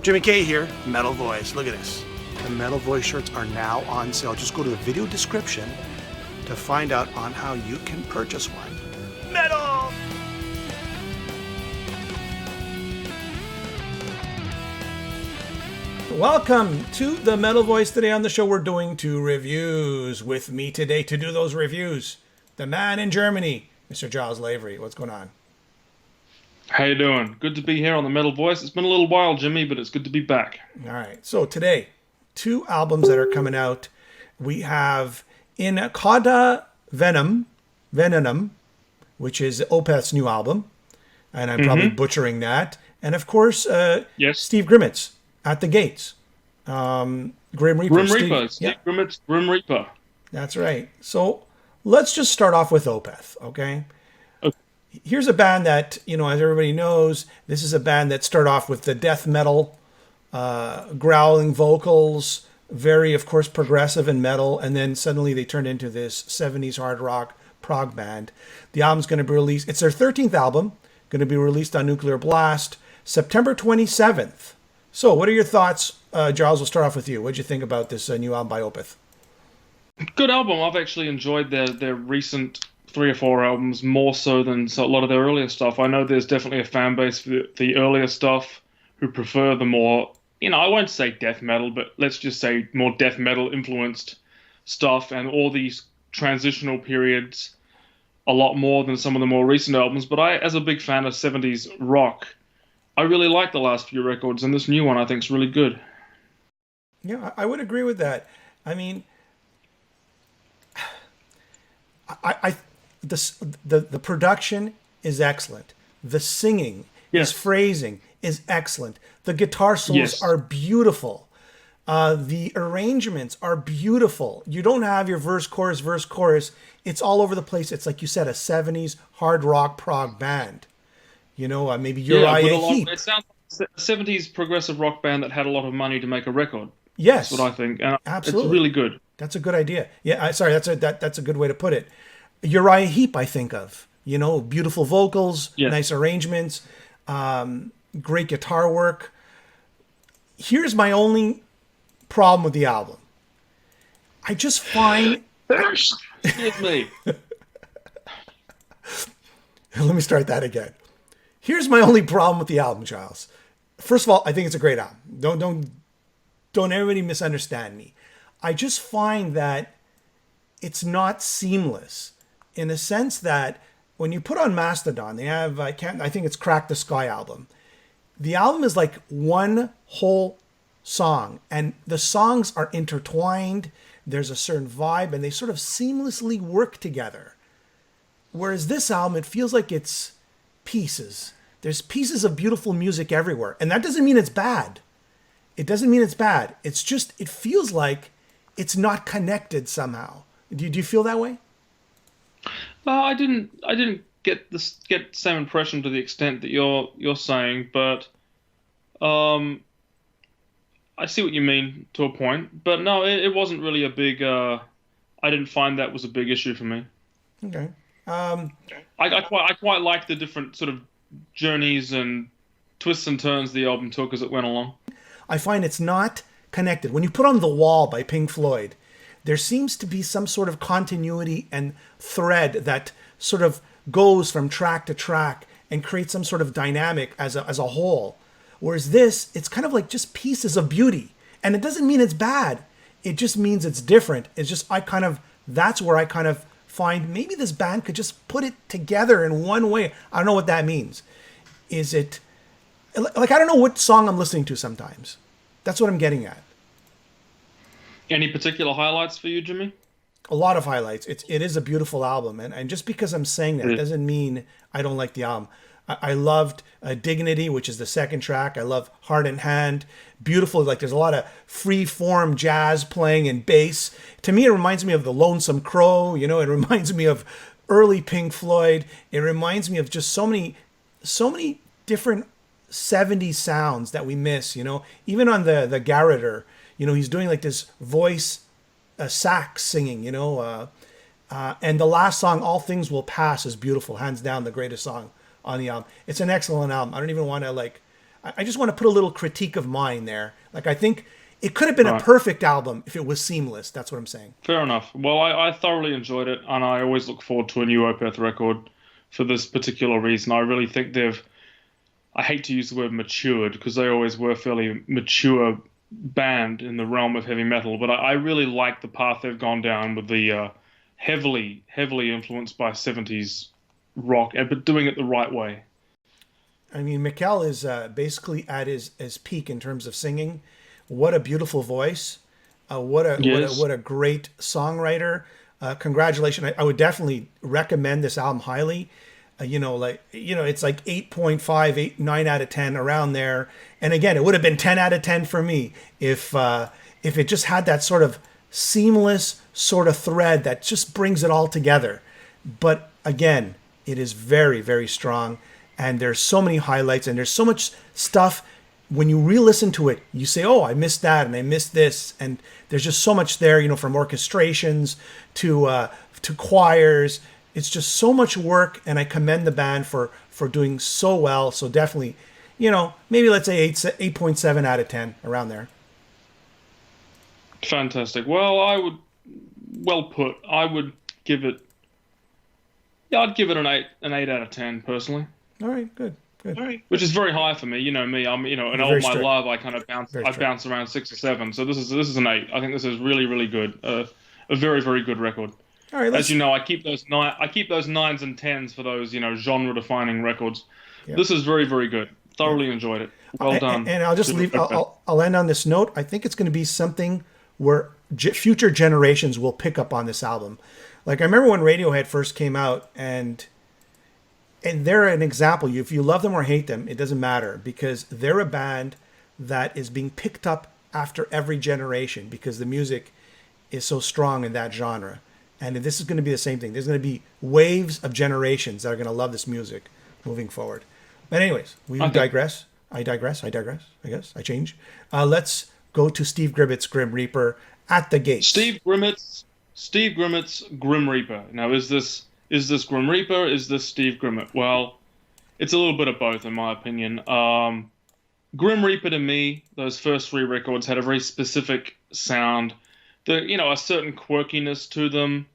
Jimmy K here, Metal Voice. Look at this. The Metal Voice shirts are now on sale. Just go to the video description to find out on how you can purchase one. Metal! Welcome to the Metal Voice. Today on the show we're doing 2 reviews. With me today to do those reviews, the man in Germany, Mr. Giles Lavery. What's going on? How you doing? Good to be here on the Metal Voice. It's been a little while, Jimmy, but it's good to be back. All right. So today, 2 albums that are coming out. We have In Cauda Venenum, which is Opeth's new album, and I'm probably butchering that. And of course, yes, Steve Grimmett's At the Gates. Grim Reaper. Steve Grimmett's Grim Reaper. That's right. So let's just start off with Opeth, okay? Here's a band that, as everybody knows, this is a band that started off with the death metal, growling vocals, very, of course, progressive and metal, and then suddenly they turned into this 70s hard rock prog band. The album's going to be released, it's their 13th album, going to be released on Nuclear Blast, September 27th. So what are your thoughts, Giles? We'll start off with you. What did you think about this new album by Opeth? Good album. I've actually enjoyed their recent 3 or 4 albums more so than a lot of their earlier stuff. I know there's definitely a fan base for the earlier stuff who prefer the more, I won't say death metal, but let's just say more death metal influenced stuff and all these transitional periods a lot more than some of the more recent albums. But I, as a big fan of 70s rock, I really like the last few records, and this new one I think is really good. Yeah, I would agree with that. I mean, the production is excellent. The singing, his phrasing is excellent. The guitar solos are beautiful. The arrangements are beautiful. You don't have your verse, chorus. It's all over the place. It's like you said, a 70s hard rock prog band. Maybe Uriah Heep. It sounds like a 70s progressive rock band that had a lot of money to make a record. Yes. That's what I think. And absolutely. It's really good. That's a good idea. Yeah, sorry, that's a good way to put it. Uriah Heep, I think of. Beautiful vocals, nice arrangements, great guitar work. Here's my only problem with the album. I just find... Excuse me. Let me start that again. Here's my only problem with the album, Giles. First of all, I think it's a great album. Don't everybody misunderstand me. I just find that it's not seamless in the sense that when you put on Mastodon, they have, I think it's Crack the Sky album. The album is like one whole song, and the songs are intertwined. There's a certain vibe, and they sort of seamlessly work together. Whereas this album, it feels like it's pieces. There's pieces of beautiful music everywhere. And that doesn't mean it's bad. It doesn't mean it's bad. It's just, it feels like it's not connected somehow. Do you feel that way? I didn't get the same impression to the extent that you're saying, but I see what you mean to a point. But no, it wasn't really a big. I didn't find that was a big issue for me. Okay. I quite like the different sort of journeys and twists and turns the album took as it went along. I find it's not connected. When you put on The Wall by Pink Floyd, there seems to be some sort of continuity and thread that sort of goes from track to track and creates some sort of dynamic as a whole. Whereas this, it's kind of like just pieces of beauty. And it doesn't mean it's bad. It just means it's different. It's just, that's where I kind of find maybe this band could just put it together in one way. I don't know what that means. Is it, like, I don't know what song I'm listening to sometimes. That's what I'm getting at. Any particular highlights for you, Jimmy? A lot of highlights. It is a beautiful album. And just because I'm saying that doesn't mean I don't like the album. I loved Dignity, which is the second track. I love Heart in Hand. Beautiful. Like, there's a lot of free form jazz playing and bass. To me, it reminds me of The Lonesome Crow. It reminds me of early Pink Floyd. It reminds me of just so many different 70s sounds that we miss, even on the Garroter, he's doing like this voice sax singing, and the last song, All Things Will Pass, is beautiful. Hands down the greatest song on the album. It's an excellent album. I don't even want to I just want to put a little critique of mine there. Like, I think it could have been a Right. perfect album if it was seamless. That's what I'm saying. Fair enough. Well, I thoroughly enjoyed it, and I always look forward to a new Opeth record for this particular reason. I really think they've, I hate to use the word matured, because they always were fairly mature band in the realm of heavy metal, but I really like the path they've gone down with the heavily influenced by 70s rock, but doing it the right way. I mean, Mikkel is basically at his peak in terms of singing. What a beautiful voice! Yes. What a great songwriter! Congratulations! I would definitely recommend this album highly. It's like 8.5, 8, 9 out of 10 around there. And again, it would have been 10 out of 10 for me if it just had that sort of seamless sort of thread that just brings it all together. But again, it is very, very strong. And there's so many highlights and there's so much stuff. When you re-listen to it, you say, oh, I missed that and I missed this. And there's just so much there, from orchestrations to choirs. It's just so much work, and I commend the band for doing so well. So definitely, maybe let's say 8.7 out of 10, around there. Fantastic. Well, well put. I would give it, I'd give it an 8 out of 10 personally. All right, good. All right. Which is very high for me. You know me. I'm in Very all my strict. love. I kind of bounce. Very I strict. bounce around 6 or 7. So this is an 8. I think this is really, really good. A very, very good record. All right, As you know, I keep those 9s and 10s for those genre-defining records. Yeah. This is very, very good. Thoroughly enjoyed it. Well done. And I'll just leave. I'll end on this note. I think it's going to be something where future generations will pick up on this album. Like, I remember when Radiohead first came out, and they're an example. If you love them or hate them, it doesn't matter, because they're a band that is being picked up after every generation because the music is so strong in that genre. And this is going to be the same thing. There's going to be waves of generations that are going to love this music moving forward. But anyways, we digress. I digress. I guess I change. Let's go to Steve Grimmett's Grim Reaper, At the Gates. Steve Grimmett's Grim Reaper. Now, is this Grim Reaper? Is this Steve Grimmett? Well, it's a little bit of both, in my opinion. Grim Reaper, to me, those first 3 records had a very specific sound. A certain quirkiness to them.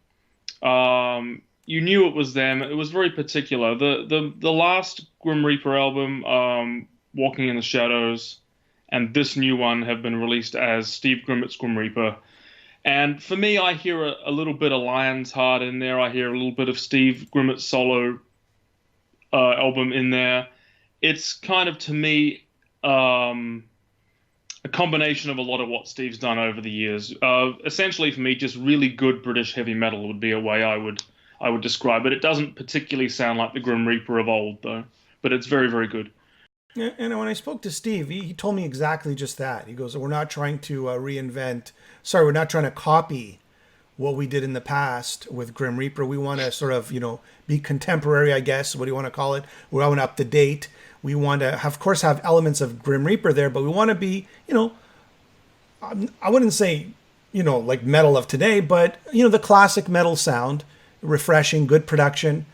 You knew it was them. It was very particular. The last Grim Reaper album, Walking in the Shadows, and this new one have been released as Steve Grimmett's Grim Reaper. And for me, I hear a little bit of Lion's Heart in there. I hear a little bit of Steve Grimmett's solo album in there. It's kind of, to me, a combination of a lot of what Steve's done over the years. Essentially, for me, just really good British heavy metal would be a way I would describe it. It doesn't particularly sound like the Grim Reaper of old, though, but it's very, very good. Yeah, and when I spoke to Steve, he told me exactly just that. He goes, we're not trying to we're not trying to copy what we did in the past with Grim Reaper. We want to sort of, be contemporary, I guess. What do you want to call it? We want up to date. We want to, of course, have elements of Grim Reaper there, but we want to be, I wouldn't say, like metal of today, but, the classic metal sound, refreshing, good production.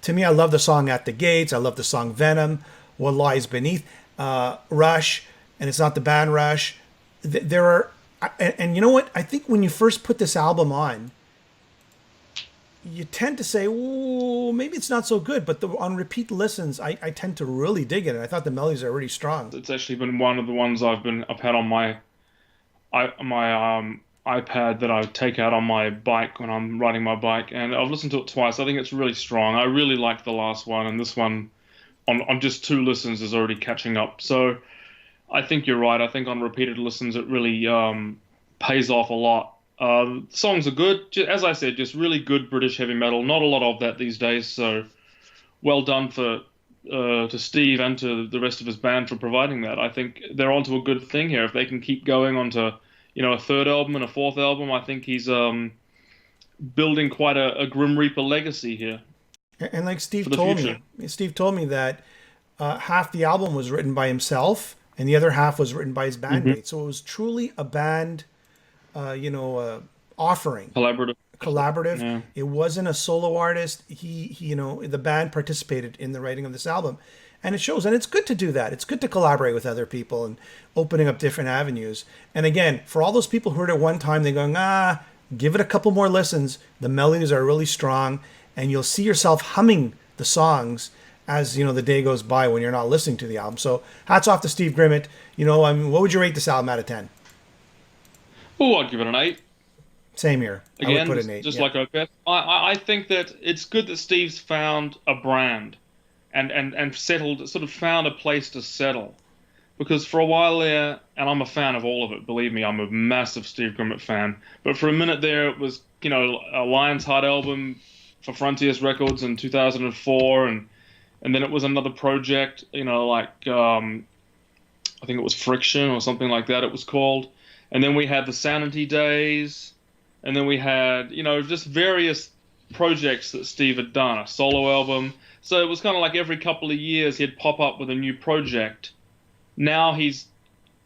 To me, I love the song At the Gates. I love the song Venom, What Lies Beneath, Rush, and it's not the band Rush. There are, and you know what? I think when you first put this album on, you tend to say, "Oh, maybe it's not so good." But on repeat listens, I tend to really dig it. And I thought the melodies are really strong. It's actually been one of the ones I've had on my iPad that I take out on my bike when I'm riding my bike, and I've listened to it twice. I think it's really strong. I really liked the last one, and this one, on just 2 listens, is already catching up. So I think you're right. I think on repeated listens, it really pays off a lot. Songs are good. As I said, just really good British heavy metal. Not a lot of that these days, so well done to Steve and to the rest of his band for providing that. I think they're onto a good thing here. If they can keep going onto, a 3rd album and a 4th album, I think he's building quite a Grim Reaper legacy here. And like Steve told me that half the album was written by himself and the other half was written by his bandmates. Mm-hmm. So it was truly a band, offering. Collaborative. Yeah. It wasn't a solo artist. He, the band participated in the writing of this album. And it shows. And it's good to do that. It's good to collaborate with other people and opening up different avenues. And again, for all those people who heard it one time, they're going, give it a couple more listens. The melodies are really strong. And you'll see yourself humming the songs as, the day goes by when you're not listening to the album. So hats off to Steve Grimmett. What would you rate this album out of 10? Oh, I'd give it an 8. Same here. Again, I would put an 8. Just like Opeth. I think that it's good that Steve's found a brand and settled, sort of found a place to settle. Because for a while there, and I'm a fan of all of it, believe me, I'm a massive Steve Grimmett fan. But for a minute there, it was, a Lion's Heart album for Frontiers Records in 2004, and then it was another project, I think it was Friction or something like that it was called. And then we had the Sanity Days, and then we had, just various projects that Steve had done, a solo album. So it was kind of like every couple of years he'd pop up with a new project. Now he's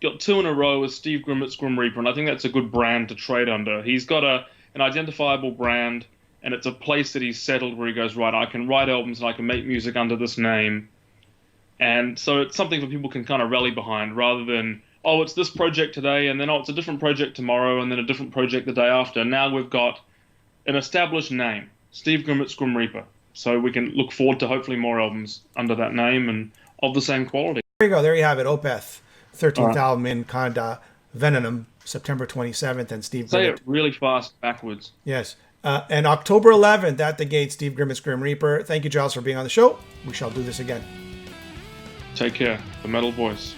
got 2 in a row with Steve Grimmett's Grim Reaper, and I think that's a good brand to trade under. He's got an identifiable brand, and it's a place that he's settled where he goes, right, I can write albums and I can make music under this name. And so it's something that people can kind of rally behind rather than, oh, it's this project today, and then, oh, it's a different project tomorrow, and then a different project the day after. Now we've got an established name, Steve Grimmett's Grim Reaper. So we can look forward to hopefully more albums under that name and of the same quality. There you go. There you have it. Opeth, 13th album in Cauda Venenum, September 27th, and Steve Grimmett. Say it really fast backwards. Yes. And October 11th, at the gate, Steve Grimmett's Grim Reaper. Thank you, Giles, for being on the show. We shall do this again. Take care. The Metal Voice.